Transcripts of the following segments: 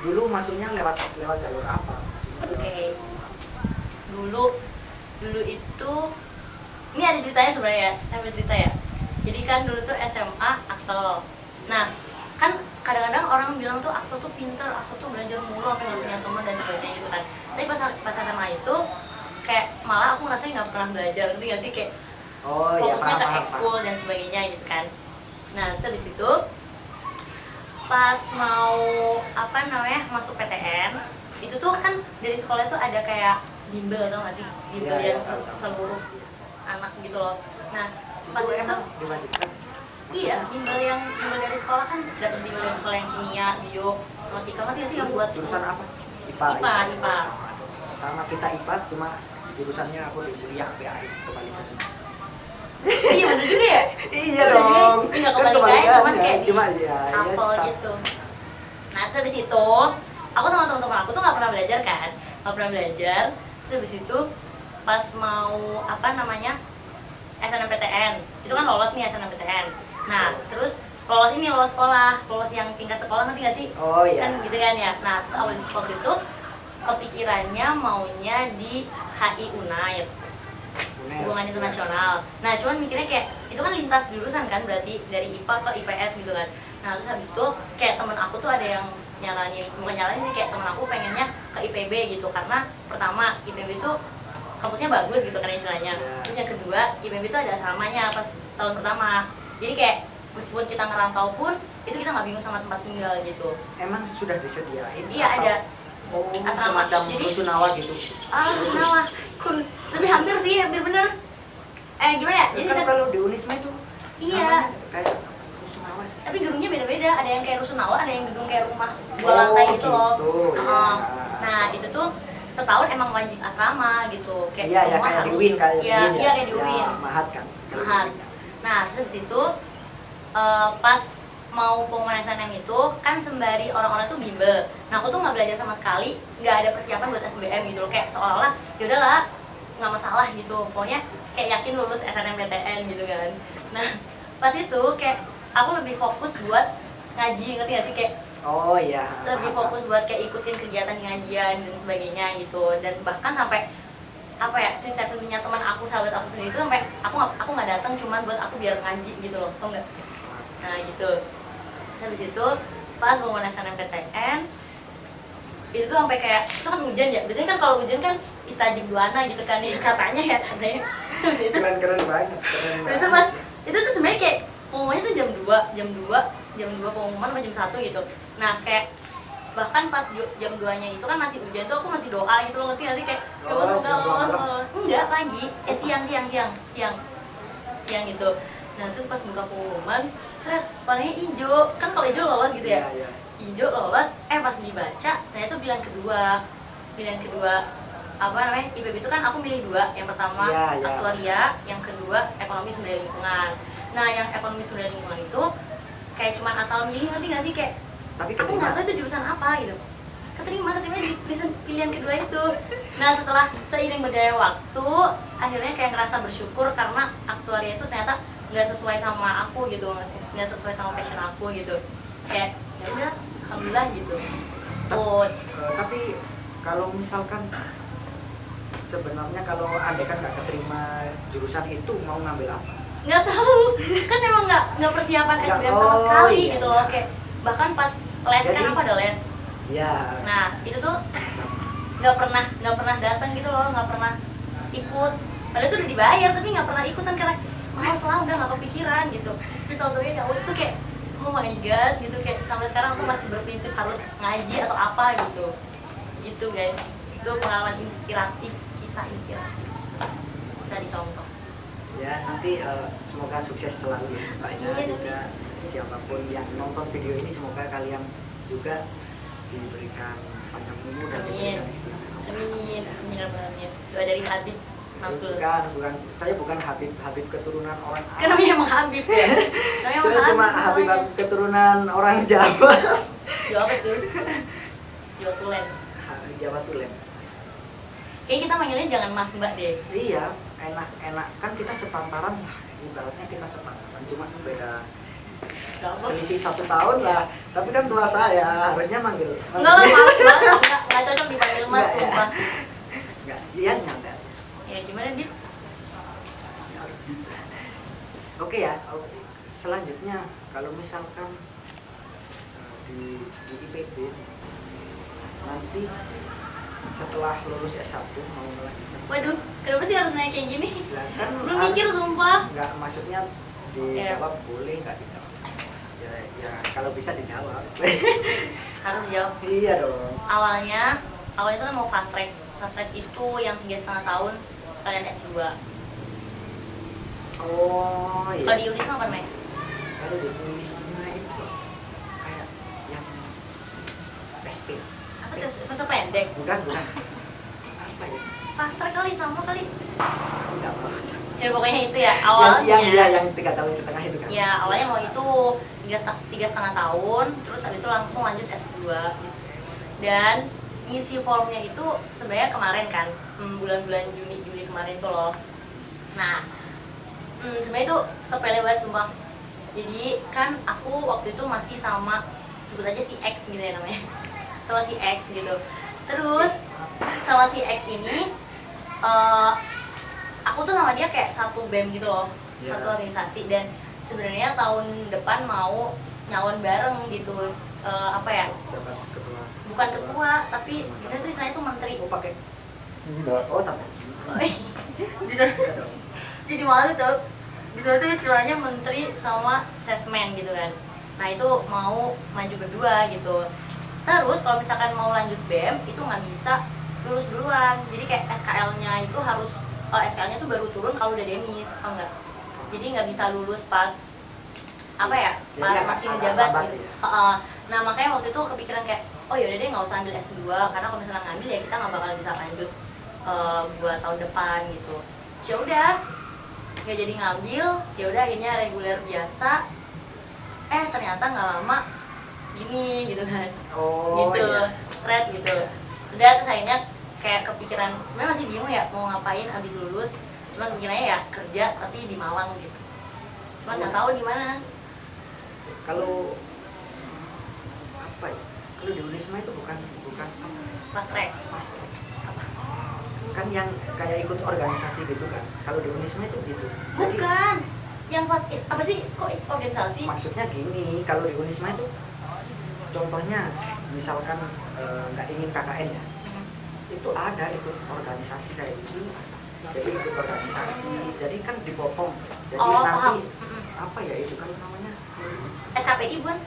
Dulu masuknya lewat jalur apa? Oke. Dulu itu ini ada ceritanya sebenarnya ya, ada cerita ya. Jadi kan dulu tuh SMA Axel. Nah, kan kadang-kadang orang bilang tuh Axel tuh pinter, Axel tuh belajar mulu sampai nggak punya teman dan sebagainya gitu kan. Tapi pas SMA itu kayak malah aku ngerasa nggak pernah belajar, ngerti nggak sih, kayak fokusnya ke ekskul dan sebagainya gitu kan. Nah, habis itu pas mau masuk PTN itu tuh kan dari sekolah tuh ada kayak bimbel, tau gak sih, bimbel yang seluruh anak gitu loh. Nah pas itu diwajibkan. Iya, bimbel dari sekolah kan dapat bimbel dari sekolah yang kimia, bio, matematika, ngerti gak sih yang buat jurusan apa? IPA. Sama kita IPA, cuma jurusannya aku di kuliah PAI kebalikan. Iya bener juga ya? Iya dong. Iya kebalikannya, cuman kayak ya, sampel gitu. Nah terus habis itu aku sama teman-teman aku tuh nggak pernah belajar kan, Terus habis itu pas mau SNMPTN itu kan lolos nih SNMPTN. Nah terus lolos sekolah, lolos yang tingkat sekolah, nanti nggak sih? Oh iya. Kan gitu kan ya. Nah terus awal waktu itu kepikirannya maunya di HI Unair, hubungan internasional. Nah cuman mikirnya kayak itu kan lintas jurusan kan, berarti dari IPA ke IPS gitu kan. Nah terus habis itu kayak temen aku tuh ada yang bukan nyaranin sih, kayak temen aku pengennya ke IPB gitu, karena pertama IPB itu kampusnya bagus gitu kan istilahnya. Terus yang kedua IPB itu ada asramanya pas tahun pertama, jadi kayak meskipun kita ngerantau pun itu kita nggak bingung sama tempat tinggal gitu. Emang sudah disediain? Iya ada. Asrama semacam rusunawa gitu. Rusunawa tapi hampir bener. Gimana ya? Jadi kan kalau di Unisma itu iya kayak rusunawa sih. Tapi gedungnya beda-beda, ada yang kayak rusunawa, ada yang gedung kayak rumah 2 lantai gitu loh. Ya. Nah itu tuh setahun emang wajib asrama gitu, kayak iya, semua kayak harus di UIN, kayak kayak di UIN. Mahat kan. Nah terus habis itu pas mau pengumuman SNM itu kan sembari orang-orang tuh bimbel. Nah aku tuh nggak belajar sama sekali, nggak ada persiapan buat SBM gitu loh, kayak seolah-olah yaudahlah nggak masalah gitu, pokoknya kayak yakin lulus SNMPTN gitu kan. Nah pas itu kayak aku lebih fokus buat ngaji, ngerti gak sih, kayak lebih fokus buat kayak ikutin kegiatan di ngajian dan sebagainya gitu. Dan bahkan sampai Sweet Seventeen-nya teman aku, sahabat aku sendiri itu sampai aku nggak datang cuman buat aku biar ngaji gitu loh, tau nggak? Nah gitu. Habis itu pas mau SNMPTN itu tuh sampai kayak itu kan hujan ya, biasanya kan kalau hujan kan istajib duana gitu kan ya, katanya keren banget. Itu pas itu tuh sebenarnya kayak pengumumannya tuh jam 2 pengumuman sama jam 1 gitu. Nah kayak bahkan pas jam 2-nya itu kan masih hujan tuh aku masih doa gitu loh, ngerti gak sih, kayak enggak pagi, siang gitu. Nah terus pas buka pengumuman warnanya hijau, kan kalau hijau lolos gitu ya. Hijau lolos, pas dibaca ternyata pilihan kedua IPB itu kan aku milih 2, yang pertama aktuaria, yang kedua ekonomi sumber daya lingkungan. Nah yang ekonomi sumber daya lingkungan itu kayak cuman asal milih, ngerti gak sih, kayak aku nggak tahu itu jurusan apa gitu. Keterima di pilihan kedua itu. Nah setelah seiring berjalannya waktu akhirnya kayak ngerasa bersyukur karena aktuaria itu ternyata nggak sesuai sama aku gitu, nggak sesuai sama passion aku gitu, kayak ya udah alhamdulillah gitu. Tapi kalau misalkan sebenarnya kalau andai kan nggak keterima jurusan itu mau ngambil apa? Nggak tahu, kan emang nggak persiapan SBM sama sekali gitu loh, kayak bahkan pas les kan aku ada les. Nah itu tuh nggak pernah datang gitu loh, nggak pernah ikut, padahal itu udah dibayar tapi nggak pernah ikutan karena malas lah, udah nggak kepikiran gitu. Terus tau-taunya ya itu kayak oh my god gitu, kayak sampai sekarang aku masih berprinsip harus ngaji atau apa gitu guys. Itu pengalaman inspiratif, kisah inspiratif, bisa dicontoh ya. Nanti semoga sukses selalu ya Mbaknya, juga siapapun yang nonton video ini, semoga kalian juga diberikan panjang umur dan diberikan rezeki. Amin. Doa dari Habib. Saya bukan Habib keturunan orang Arab. Kan namanya emang Habib ya. Saya cuma Habib keturunan orang Jawa. Jawa apa tuh? Jawa Tulen. Jawa Tulen. Kayaknya kita manggilnya jangan Mas Mbak deh. Iya, enak kan kita sepantaran lah. Ibaratnya kita sepantaran, cuma beda Berapa? selisih 1 tahun lah, tapi kan tua saya, harusnya manggil. Enggak lah, males banget, nggak cocok dipanggil mas, Enggak, ya. sumpah. Enggak, iya nyanda. Ya gimana dia? Oke ya, oke. Selanjutnya kalau misalkan di IPB nanti setelah lulus S1 mau melanjutkan. Waduh, kenapa sih harus nanya kayak gini? Lah, kan Belum mikir sumpah. Enggak, maksudnya dijawab boleh nggak dijawab? Ya kalau bisa dijawab. Harus jawab. Iya dong. Awalnya itu kan mau fast track. Fast track itu yang 3,5 tahun sekalian S2. Oh iya. Kalau di Unisma apa namanya? Kalau di Unisma itu kayak yang SP. Apa tuh? Semester pendek. Bukan. Apa ya? Fast track kali, sama kali. Enggak apa. Ya pokoknya itu ya awalnya. Yang 3 tahun setengah itu kan. Ya awalnya mau itu 3,5 tahun, terus habis itu langsung lanjut S2 gitu. Dan ngisi formnya itu sebenarnya kemarin kan, bulan-bulan Juni kemarin tuh loh. Nah, sebenarnya itu sepele banget sumpah. Jadi kan aku waktu itu masih sama, sebut aja si X gitu ya namanya, sama si X gitu. Terus sama si X ini aku tuh sama dia kayak satu BEM gitu loh, satu organisasi. Dan sebenarnya tahun depan mau nyalon bareng gitu. Apa ya, Dapat ketua. bukan ketua tapi biasanya tuh istilahnya tuh menteri. Oh pakai. Enggak. Oh tapi. Bisa jadi malu tau. Bisa tuh istilahnya menteri sama sesmen gitu kan. Nah itu mau maju berdua gitu. Terus kalau misalkan mau lanjut BEM itu nggak bisa lulus duluan. Jadi kayak SKL-nya itu harus SKL-nya tuh baru turun kalau udah demis, tau nggak? Jadi nggak bisa lulus pas apa ya, pas masih menjabat gitu. Nah makanya waktu itu kepikiran kayak, oh yaudah deh nggak usah ambil S2 karena kalau misalnya ngambil ya kita nggak bakal bisa lanjut buat tahun depan gitu. Terus ya udah nggak jadi ngambil, ya udah akhirnya reguler biasa. Ternyata nggak lama gini gitu kan. Oh Gitu, iya. thread gitu. Udah terus akhirnya kayak kepikiran, sebenarnya masih bingung ya mau ngapain abis lulus. Cuman pikirannya ya kerja tapi di Malang gitu. Cuman nggak tahu di mana. Kalau apa ya? Kalau di Unisma itu bukan Fast track. pasti kan yang kayak ikut organisasi gitu kan. Kalau di Unisma itu gitu. Jadi Bukan. Yang apa sih kok organisasi? maksudnya gini, kalau di Unisma itu contohnya misalkan nggak ingin KKN ya, itu ada ikut organisasi kayak gitu. Jadi ikut organisasi, jadi kan dipotong. Jadi Oh, nanti paham. apa ya itu kalau namanya? SKPI bukan?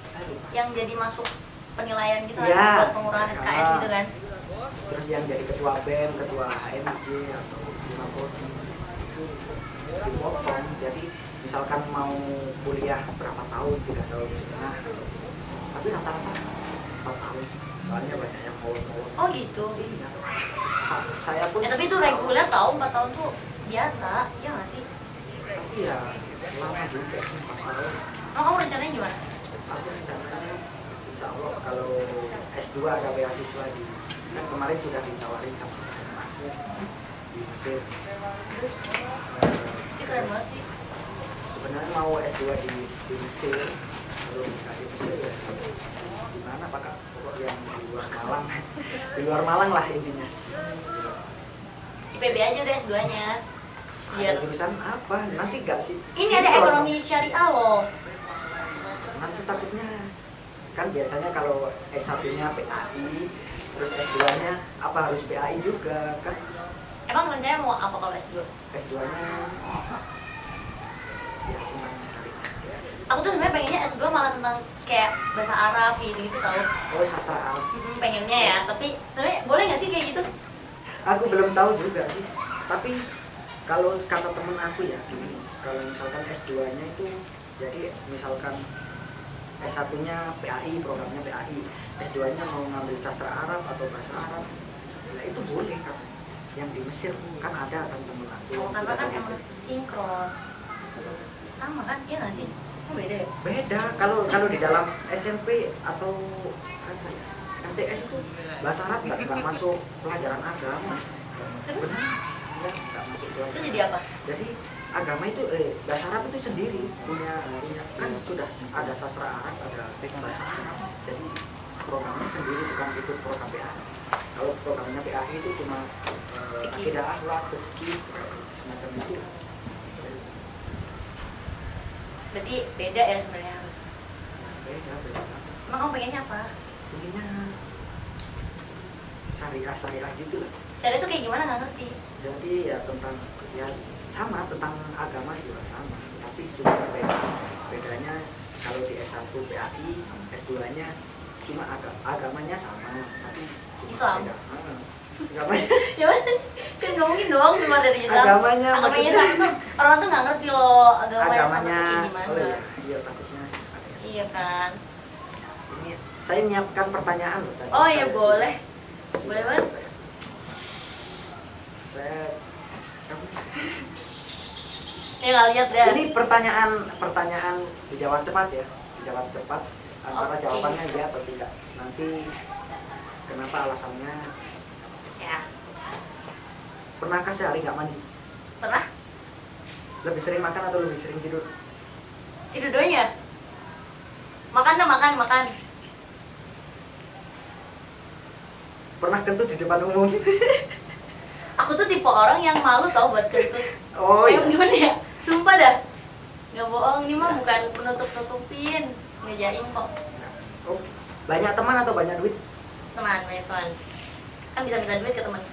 Saya lupa. Yang jadi masuk penilaian gitu Ya. kan buat pengurangan SKS gitu kan. Terus yang jadi ketua BEM, ketua HMJ atau Bima Kodi itu dipotong. Jadi misalkan mau kuliah berapa tahun, 3,5 tahun, tapi rata-rata 4 tahun sih. Soalnya banyak yang mau. Oh gitu. Iya. Saya pun. Tapi itu reguler tau, 4 tahun tuh biasa, ya nggak sih? Tapi ya lama juga sih 4 tahun. Oh, kamu rencananya gimana? Aku rencananya insya Allah kalau S2 ada beasiswa di, kan kemarin sudah ditawarin sama temanku di Mesir. Ini keren banget sih. Sebenarnya mau S2 di Mesir, kalau nggak di Mesir ya di mana Pak? Pokok yang di luar Malang, di luar Malang lah intinya. IPB aja udah S2-nya. Biar Ada jurusan apa? Nanti nggak sih? ini ada ekonomi syariah loh. Nanti takutnya kan biasanya kalau S1-nya PAI, terus S2-nya apa harus PAI juga kan? Emang rencananya mau apa kalau S2? S2-nya ya cuma syariah aja. Aku tuh sebenarnya pengennya S2 malah tentang kayak bahasa Arab gitu tau. Oh sastra Arab. Pengennya ya, tapi sebenarnya boleh nggak sih kayak gitu? Aku belum tahu juga sih. Tapi kalau kata temen aku ya, kalau misalkan S2-nya itu jadi misalkan S1-nya PAI, programnya PAI, S2-nya mau ngambil sastra Arab atau bahasa Arab, ya itu boleh kan. Yang di Mesir kan ada kan temen aku. Oh, yang karena sudah kan di Mesir. emang sinkron. Sama kan? Iya nggak sih? Oh beda ya? Beda kalau di dalam SMP atau apa ya, MTS itu bahasa Arab nggak masuk pelajaran agama. Terus? Benar? Ya nggak masuk Itu pelajaran. jadi apa? Jadi agama itu bahasa Arab itu sendiri punya kan sudah ada sastra Arab, ada bahasa Arab. Jadi programnya sendiri, bukan ikut program PAI. Kalau programnya PAI itu cuma akidah, akhlak, fikih, semacam itu. Berarti beda ya sebenarnya harus. Beda. Emang kamu pengennya apa? Intinya syariah gitu lah. Cara itu kayak gimana nggak ngerti. Jadi ya tentang ya sama, tentang agama juga sama, tapi cuma bedanya kalau di S1 PAI, S2 nya cuma agamanya sama, tapi cuma Islam. beda. Agamanya Ya kan nggak mungkin dong keluar dari Islam. Agamanya Agamanya maksudnya- Islam tuh orang tuh nggak ngerti loh agama Islam tuh agamanya kayak gimana. oh iya takutnya ada yang- Iya kan. ini saya nyiapkan pertanyaan loh tadi. Oh iya Saya boleh. sudah- Boleh banget. saya Ya nggak lihat deh. ini pertanyaan dijawab cepat ya, dijawab cepat antara Oke. jawabannya ya atau tidak. Nanti kenapa alasannya? Ya Pernahkah sehari nggak mandi? pernah Lebih sering makan atau lebih sering tidur? itu doanya. Makan dah makan. Pernah kentut di depan umum? Aku tuh tipe orang yang malu tau buat kentut. Oh iya. Gimana ya? Sumpah dah. Nggak bohong, ini mah bukan menutup-tutupin. Ngejaim kok. Oh, banyak teman atau banyak duit? Teman, banyak teman. Kan bisa minta duit ke teman.